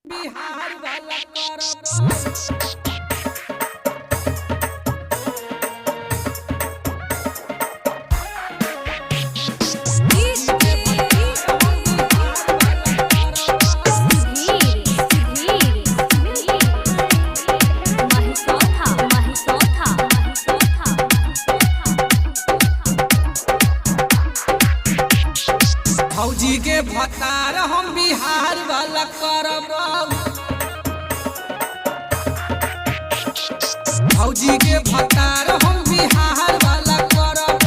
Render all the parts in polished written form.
बिहार वाला करब फौजी के भतार हम बिहार वाला करब फौजी के भतार हम बिहार वाला करब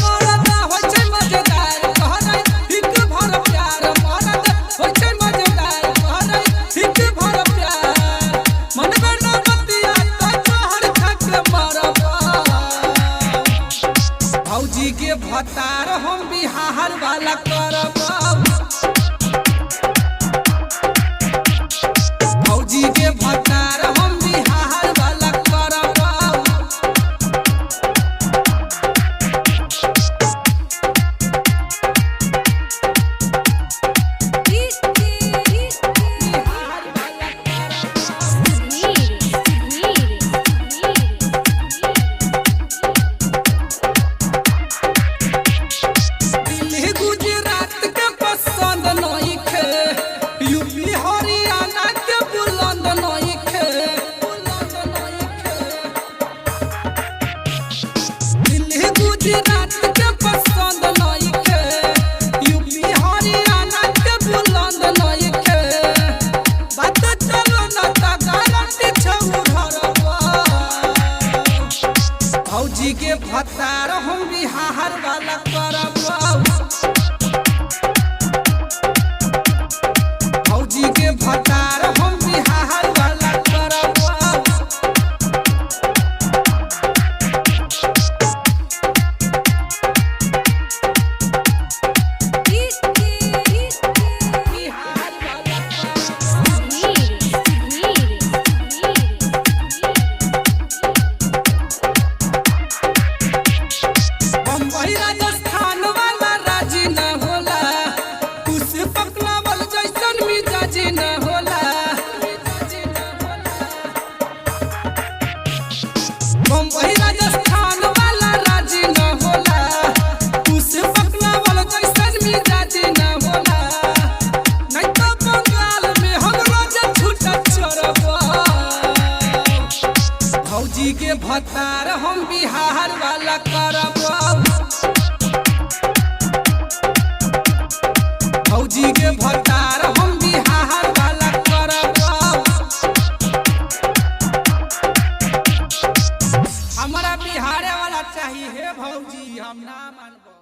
मरद होय छै मजेदार कहरै हिक भर प्यार मरद होय छै मजेदार कहरै हिक भर प्यार मन करना बतिया तो तोहर थक मरब फौजी के भतार हम बिहार वाला करब फौजी के भतार हम बिहार वाला करब गुजरात के पसंद नइखे यूपी हरियाणा के बुलंद नइखे बात चलो न त गारंटी छौ घरवा फौजी के भतार हम बिहार वाला करब फौजी के भतार हम बिहार वाला करब राजस्थान वाला राजी न होला कुछ पकलावल जैसन मिजाजी न होला बम्बई राजस्थान वाला राजी न होला कुछ पकलावल जैसन मिजाजी न होला नहीं तो बंगाल में हम रोज छूटा चरब फौजी के भतार हम बिहार वाला करब फौजी के भतार हम बिहार वाला करब हमरा बिहार वाला चाहिए हे भौजी हम ना मानब।